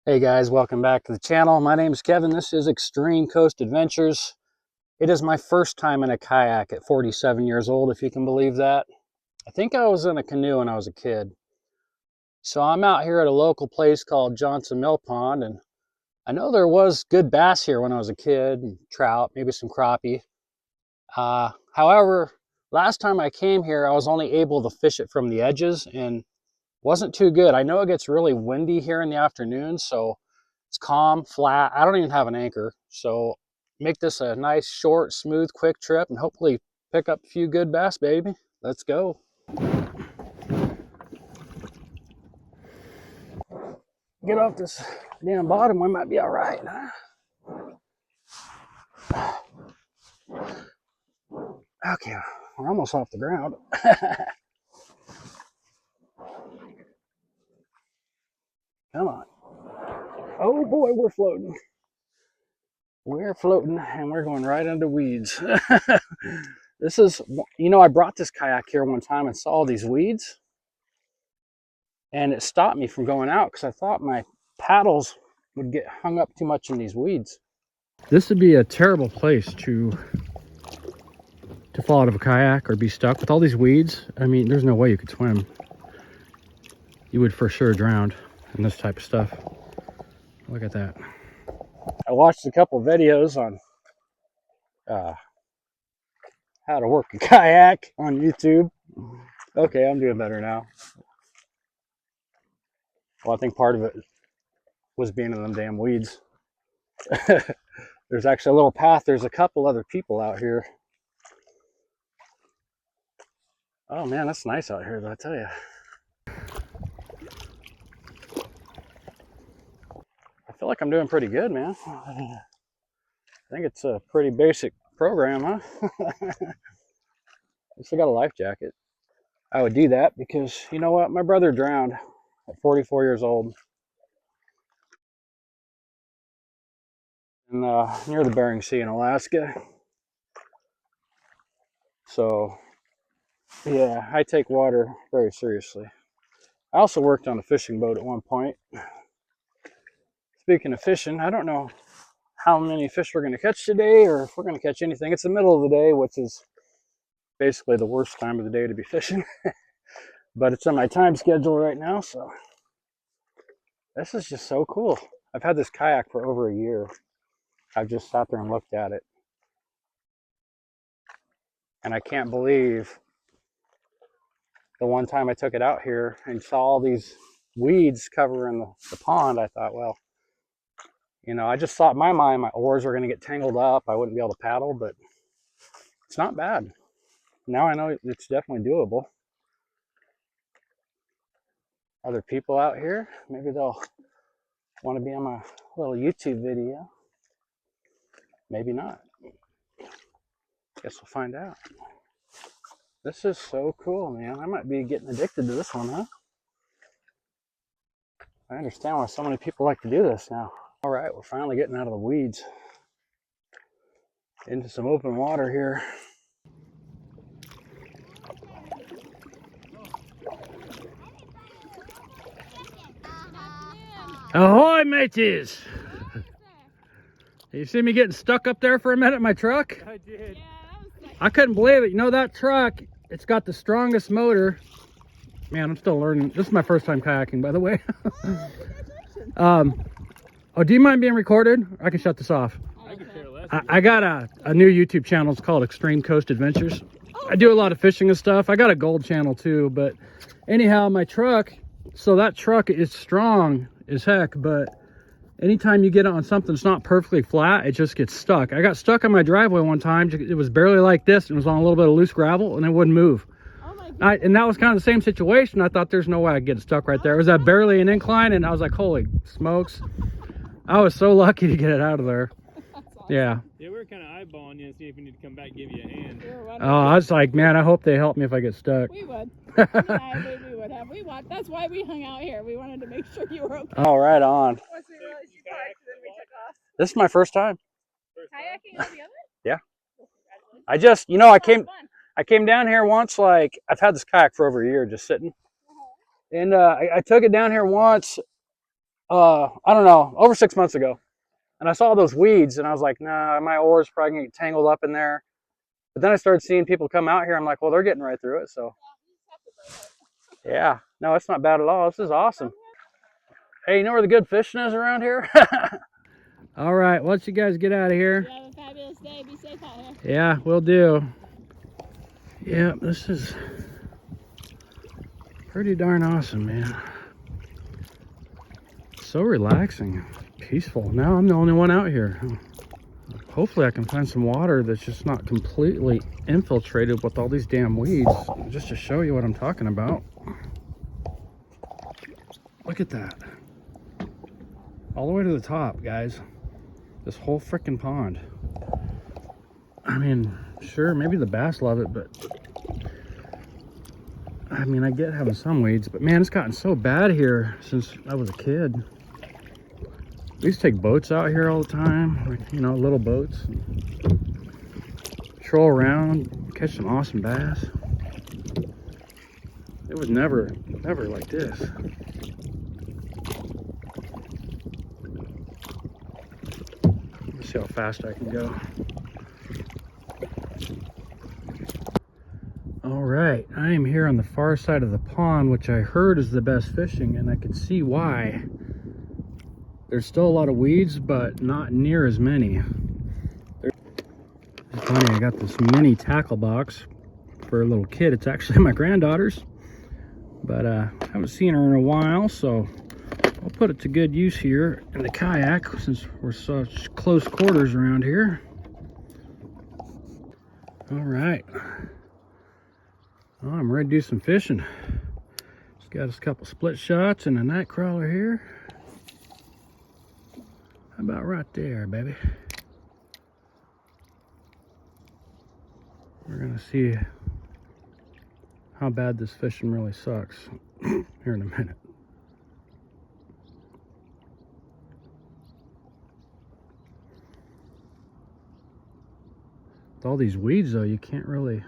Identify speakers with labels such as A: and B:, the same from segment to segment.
A: Hey guys, welcome back to the channel. My name is Kevin. This is Extreme Coast Adventures. It is my first time in a kayak at 47 years old, if you can believe that. I think I was in a canoe when I was a kid. So I'm out here at a local place called Johnson Mill Pond, and I know there was good bass here when I was a kid, and trout, maybe some crappie. However, last time I came here, I was only able to fish it from the edges and wasn't too good. I know it gets really windy here in the afternoon, so it's calm, flat. I don't even have an anchor. So make this a nice, short, smooth, quick trip and hopefully pick up a few good bass, baby. Let's go. Get off this damn bottom. We might be all right. Okay, we're almost off the ground. Come on. Oh boy, we're floating. We're floating and we're going right into weeds. This is, I brought this kayak here one time and saw these weeds, and it stopped me from going out because I thought my paddles would get hung up too much in these weeds. This would be a terrible place to fall out of a kayak or be stuck with all these weeds. I mean, there's no way you could swim. You would for sure drown in this type of stuff. Look at that. I watched a couple videos on how to work a kayak on YouTube. Okay, I'm doing better now. Well, I think part of it was being in them damn weeds. There's actually a little path. There's a couple other people out here. Oh man, that's nice out here, though, I tell you. I feel like I'm doing pretty good, man. I think it's a pretty basic program, huh? I still got a life jacket. I would do that because, you know what? My brother drowned at 44 years old in, near the Bering Sea in Alaska. So, yeah, I take water very seriously. I also worked on a fishing boat at one point. Speaking of fishing, I don't know how many fish we're going to catch today or if we're going to catch anything. It's the middle of the day, which is basically the worst time of the day to be fishing. But it's on my time schedule right now, so this is just so cool. I've had this kayak for over a year. I've just sat there and looked at it. And I can't believe the one time I took it out here and saw all these weeds covering the pond, I thought, well, I just thought in my mind my oars were going to get tangled up. I wouldn't be able to paddle, but it's not bad. Now I know it's definitely doable. Other people out here, maybe they'll want to be on my little YouTube video. Maybe not. Guess we'll find out. This is so cool, man. I might be getting addicted to this one, huh? I understand why so many people like to do this now. All right, we're finally getting out of the weeds into some open water here. Ahoy, mateys! You see me getting stuck up there for a minute in my truck?
B: I did.
A: I couldn't believe it. That truck, it's got the strongest motor. Man, I'm still learning. This is my first time kayaking, by the way. Oh, do you mind being recorded? I can shut this off.
B: I can care less.
A: I got a new YouTube channel. It's called Extreme Coast Adventures. I do a lot of fishing and stuff. I got a gold channel too, but anyhow, my truck, so that truck is strong as heck, but anytime you get it on something that's not perfectly flat, it just gets stuck. I got stuck on my driveway one time. It was barely like this. It was on a little bit of loose gravel and it wouldn't move. And that was kind of the same situation. I thought there's no way I'd get stuck right there. It was at barely an incline and I was like, holy smokes. I was so lucky to get it out of there.
B: Awesome.
A: Yeah.
B: Yeah, we were kind of eyeballing you to see if we need to come back and give you a hand.
A: Oh, I was like, man, I hope they help me if I get stuck.
C: We would. Yeah, we would have. That's why we hung out here. We wanted to make sure you were okay.
A: Oh, right on.
C: Once we realized you parked, then we took off.
A: This is my first time.
C: Kayaking on the other?
A: Yeah. I just, I came down here once, like, I've had this kayak for over a year just sitting. And I took it down here once I don't know, over 6 months ago. And I saw those weeds and I was like, nah, my oar's probably gonna get tangled up in there. But then I started seeing people come out here. I'm like, well, they're getting right through it. So yeah, no, it's not bad at all. This is awesome. Hey, you know where the good fishing is around here? All right, once you guys get out of here.
C: You have a fabulous day. Be safe out here.
A: Yeah, we'll do. Yeah, this is pretty darn awesome, man. So relaxing, peaceful. Now I'm the only one out here. Hopefully I can find some water that's just not completely infiltrated with all these damn weeds, just to show you what I'm talking about. Look at that. All the way to the top, guys. This whole freaking pond. I mean, sure, maybe the bass love it, but I mean, I get having some weeds, but man, it's gotten so bad here since I was a kid. We used to take boats out here all the time, like, you know, little boats. Troll around, catch some awesome bass. It was never like this. Let's see how fast I can go. All right, I am here on the far side of the pond, which I heard is the best fishing, and I can see why. There's still a lot of weeds, but not near as many. It's funny, I got this mini tackle box for a little kid. It's actually my granddaughter's, but I haven't seen her in a while, so I'll put it to good use here in the kayak since we're such close quarters around here. All right, well, I'm ready to do some fishing. Just got us a couple split shots and a night crawler here. How about right there, baby? We're gonna see how bad this fishing really sucks here in a minute. With all these weeds though, you can't really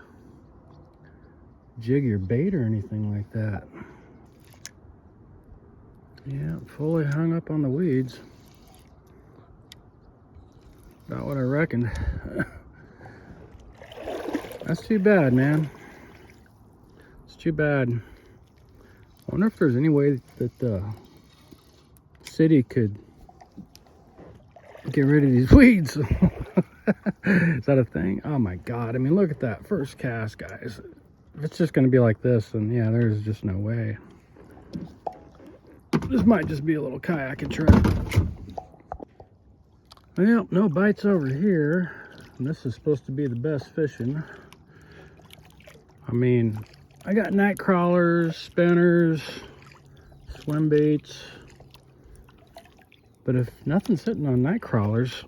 A: jig your bait or anything like that. Yeah, fully hung up on the weeds. About what I reckoned. That's too bad, man. It's too bad. I wonder if there's any way that the city could get rid of these weeds. Is that a thing? Oh my God. I mean, look at that first cast, guys. If it's just going to be like this, then yeah, there's just no way. This might just be a little kayaking trip. Well, no bites over here. And this is supposed to be the best fishing. I mean, I got night crawlers, spinners, swim baits. But if nothing's hitting on night crawlers,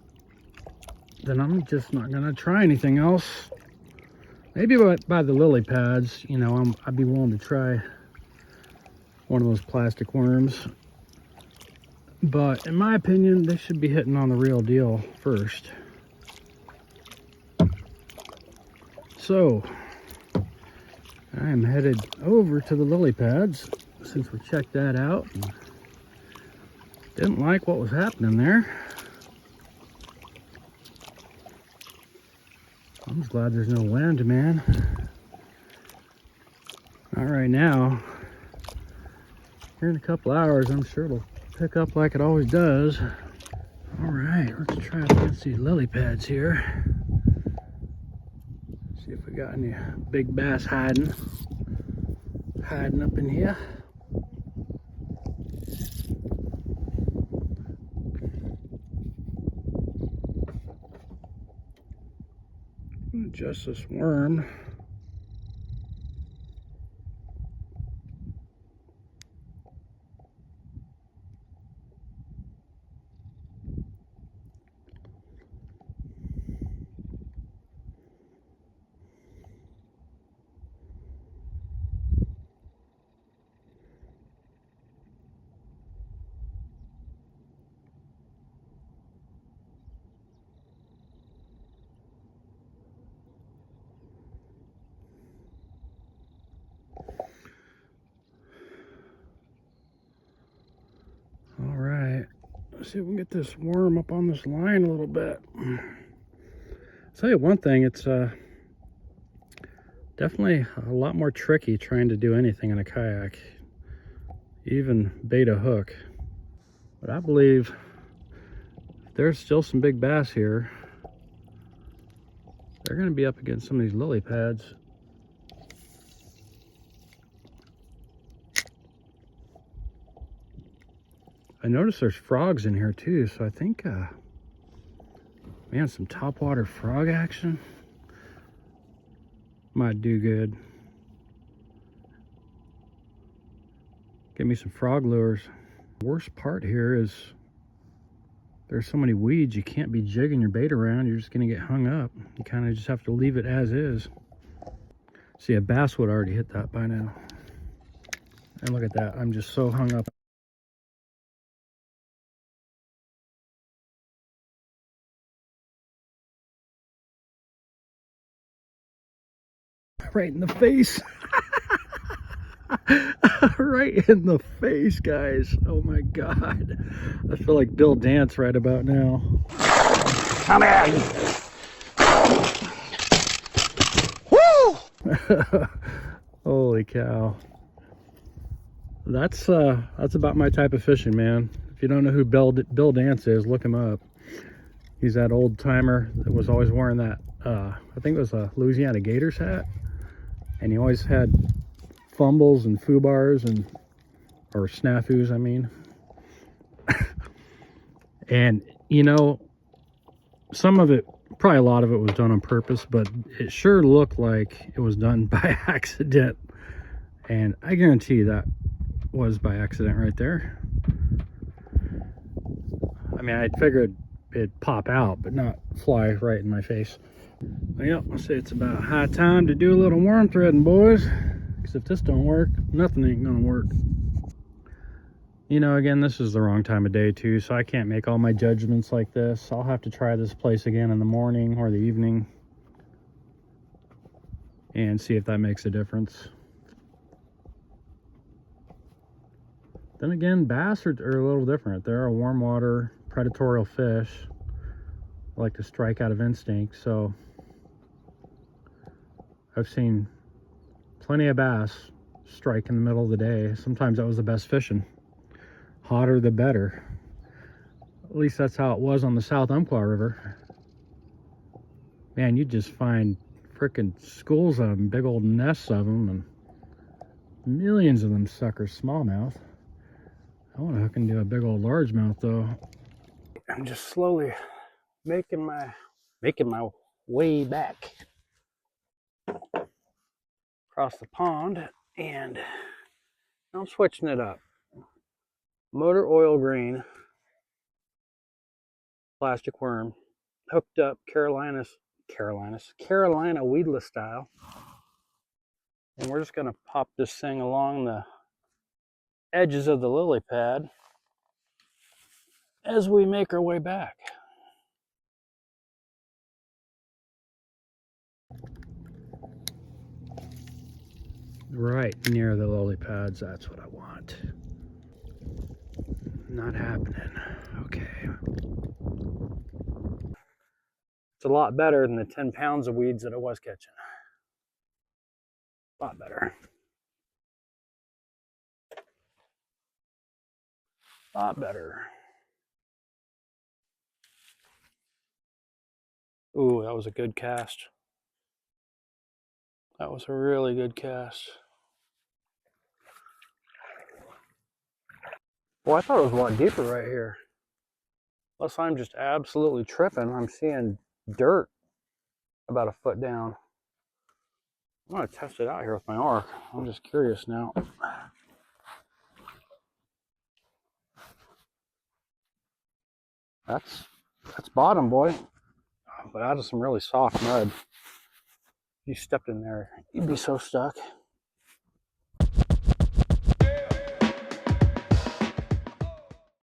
A: then I'm just not gonna try anything else. Maybe by the lily pads, you know, I'd be willing to try one of those plastic worms. But in my opinion, they should be hitting on the real deal first. So I am headed over to the lily pads since we checked that out and didn't like what was happening there. I'm just glad there's no wind, man. Not right now. Here in a couple hours, I'm sure it'll pick up like it always does. All right, let's try against these lily pads here. See if we got any big bass hiding up in here. Just this worm. Let's see if we can get this worm up on this line a little bit. I'll tell you one thing, it's definitely a lot more tricky trying to do anything in a kayak, even bait a hook. But I believe there's still some big bass here. They're going to be up against some of these lily pads. I noticed there's frogs in here too, so I think, man, some topwater frog action might do good. Get me some frog lures. The worst part here is there's so many weeds, you can't be jigging your bait around. You're just going to get hung up. You kind of just have to leave it as is. See, a bass would already hit that by now. And look at that. I'm just so hung up. Right in the face. Right in the face, guys. Oh my God. I feel like Bill Dance right about now. Come in. Woo! Holy cow. That's about my type of fishing, man. If you don't know who Bill Dance is, look him up. He's that old timer that was always wearing that, I think it was a Louisiana Gators hat. And he always had fumbles and foo-bars or snafus, I mean. And, you know, some of it, probably a lot of it was done on purpose, but it sure looked like it was done by accident. And I guarantee you that was by accident right there. I mean, I figured it'd pop out, but not fly right in my face. Well, yep, I'll say it's about high time to do a little worm threading, boys. Because if this don't work, nothing ain't gonna work. You know, again, this is the wrong time of day too, so I can't make all my judgments like this. I'll have to try this place again in the morning or the evening and see if that makes a difference. Then again, bass are a little different. They're a warm water predatorial fish. They like to strike out of instinct, so I've seen plenty of bass strike in the middle of the day. Sometimes that was the best fishing. Hotter the better. At least that's how it was on the South Umpqua River. Man, you just find frickin' schools of them, big old nests of them, and millions of them suckers smallmouth. I want to hook into a big old largemouth though. I'm just slowly making my way back across the pond, and I'm switching it up. Motor oil green plastic worm, hooked up Carolina weedless style, and we're just going to pop this thing along the edges of the lily pad as we make our way back. Right near the lily pads, that's what I want. Not happening. Okay. It's a lot better than the 10 pounds of weeds that I was catching. A lot better. A lot better. Ooh, that was a good cast. That was a really good cast. Well, I thought it was a lot deeper right here. Unless I'm just absolutely tripping, I'm seeing dirt about a foot down. I'm gonna test it out here with my arc. I'm just curious now. That's bottom, boy. But out of some really soft mud. If you stepped in there, you'd be so stuck.